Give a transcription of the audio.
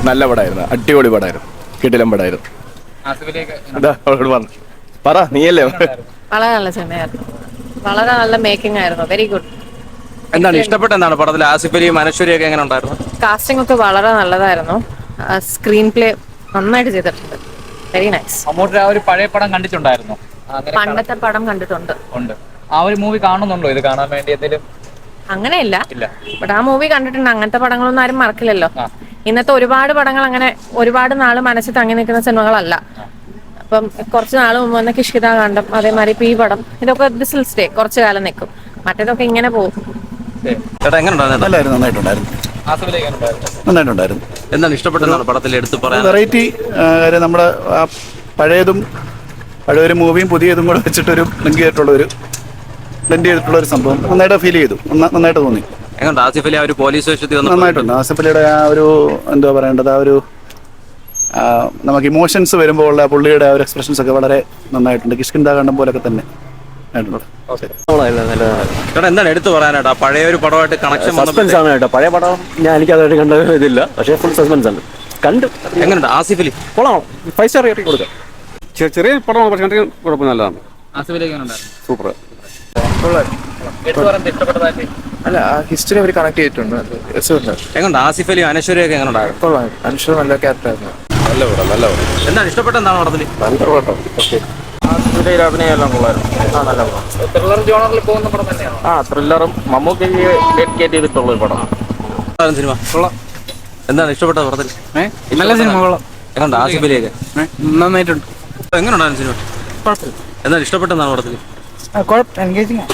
നല്ല പടമായിരുന്നു, അടിപൊളി പടമായിരുന്നു, കിടിലം പടമായിരുന്നു. പറ നീയല്ലേ. വളരെ നല്ല സിനിമയായിരുന്നു, വളരെ നല്ല മേക്കിംഗ് ആയിരുന്നു, വെരി ഗുഡ്. എന്താണ് ഇഷ്ടപ്പെട്ട, എന്താണ് പടത്തിൽ ആസിഫ് അലിയും അനശ്വരിയൊക്കെ എങ്ങനെ ഉണ്ടായിരുന്നു? കാസ്റ്റിംഗ് ഒക്കെ വളരെ നല്ലതായിരുന്നു, സ്ക്രീൻ പ്ലേ നന്നായിട്ട് ചെയ്തിട്ടുണ്ട്, വെരി നൈസ്. മമ്മൂട്ടി ആ ഒരു പഴയ പടം കണ്ടിട്ടുണ്ടായിരുന്നു? പണ്ടത്തെ പടം കണ്ടിട്ടുണ്ട്. ഉണ്ട്. ആ ഒരു മൂവി കാണുന്നുണ്ടോ? ഇത് കാണാൻ വേണ്ടി എന്തെങ്കിലും? അങ്ങനെയില്ല, ഇല്ല. ബട്ട് ആ മൂവി കണ്ടിട്ടുണ്ട്. അങ്ങനത്തെ പടങ്ങളൊന്നും ആരും മറക്കില്ലല്ലോ. ഇന്നത്തെ ഒരുപാട് പടങ്ങൾ അങ്ങനെ ഒരുപാട് നാള് മനസ്സിൽ തങ്ങി നിൽക്കുന്ന സിനിമകളല്ല. അപ്പം കുറച്ച് നാൾ മുമ്പ് വന്ന കിഷ്കിത കാണ്ഡം, അതേമാതിരി ഇപ്പൊ ഈ പടം, ഇതൊക്കെ ദിസ് വിൽ സ്റ്റേ, കുറച്ചു കാലം നിൽക്കും. മറ്റേതൊക്കെ ഇങ്ങനെ പോകും. ചേട്ടാ എങ്ങനെ നന്നായിട്ടുണ്ടായിരുന്നു. നന്നായിട്ടുണ്ടായിരുന്നു. എന്താണ് ഇഷ്ടപ്പെട്ടതാണ് പടത്തിൽ എടുത്ത് പറയാൻ? വെറൈറ്റി കാര്യം, നമ്മുടെ പഴയതും പഴയൊരു മൂവിയും പുതിയതും കൂടെ വെച്ചിട്ടൊരു ബ്ലെൻഡ് ചെയ്തിട്ടുള്ള ഒരു സംഭവം നന്നായിട്ട് ഫീൽ ചെയ്തു, നന്നായിട്ട് തോന്നി. എങ്ങനെ ആസിഫ് അലി ആ ഒരു പോലീസ് വേഷത്തിൽ നന്നായിട്ടുണ്ട്. ആസിഫ് അലിയുടെ ആ ഒരു എന്താ പറയേണ്ടത്, ആ ഒരു നമുക്ക് ഇമോഷൻസ് വരുമ്പോൾ ഉള്ള പുള്ളിയുടെ ആ ഒരു എക്സ്പ്രഷൻസ് ഒക്കെ വളരെ നന്നായിട്ടുണ്ട്. കിഷ്കിന്ദ കാണ്ഡം പോലൊക്കെ തന്നെ ആയിട്ടുണ്ട്. ചേട്ടാ എന്താണ് എടുത്തു പറയാനായിട്ട്? പഴയ ഒരു പടമായിട്ട് കണക്ഷൻ സസ്പെൻസ് ആണ് കേട്ടോ. പഴയ പടം ഞാൻ എനിക്കതായിട്ട് കണ്ട ഇതില്ല, പക്ഷേ ഫുൾ സസ്പെൻസ് ആണ്. കണ്ടു. എങ്ങനെയുണ്ട് ആസിഫ് അലി? കൊള്ളാം, 5 സ്റ്റാർ റേറ്റിംഗ് കൊടുക്കാം. ചെറിയ പടമാണ്, പക്ഷേ കണ്ടിട്ട് കുഴപ്പം നല്ലതാണ്. ആസിഫ് അലി എങ്ങനെ ഉണ്ടായിരുന്നു? സൂപ്പർ. അല്ല, ആ ഹിസ്റ്ററി അവർ കണക്ട് ചെയ്തിട്ടുണ്ട്. എങ്ങനെയുണ്ട് ആസിഫ് അലിയും അനശ്വരിയൊക്കെ എങ്ങനെ ഉണ്ടായിരുന്നു? കൊള്ളാം, അനുഷ്ഠ നല്ല ക്യാരക്ടറായിരുന്നു. നല്ല പടം. എന്താണ് ഇഷ്ടപ്പെട്ട, എന്താണ് പടത്തിൽ? നല്ല പടം. അഭിനയം എല്ലാം കൊള്ളായിരുന്നു. നല്ല പടം. ത്രില്ലർ ജോണറിൽ പോകുന്ന പടം തന്നെയാണ്. ത്രില്ലറും മമ്മൂക്കയ്ക്ക് ഡെഡിക്കേറ്റ് ചെയ്തിട്ടുള്ള ഒരു പടം. സിനിമ കൊള്ളാം. എന്താണ് ഇഷ്ടപ്പെട്ട പടത്തിൽ? നല്ല സിനിമ, കൊള്ളാം. എങ്ങനെയുണ്ട് ആസിഫ് അലിയൊക്കെ? നന്നായിട്ടുണ്ട്. എങ്ങനെയുണ്ടായിരുന്നു സിനിമ? എന്താണ് ഇഷ്ടപ്പെട്ട, എന്താണ് പടത്തിൽ? കുഴപ്പം, എൻഗേജിങ്.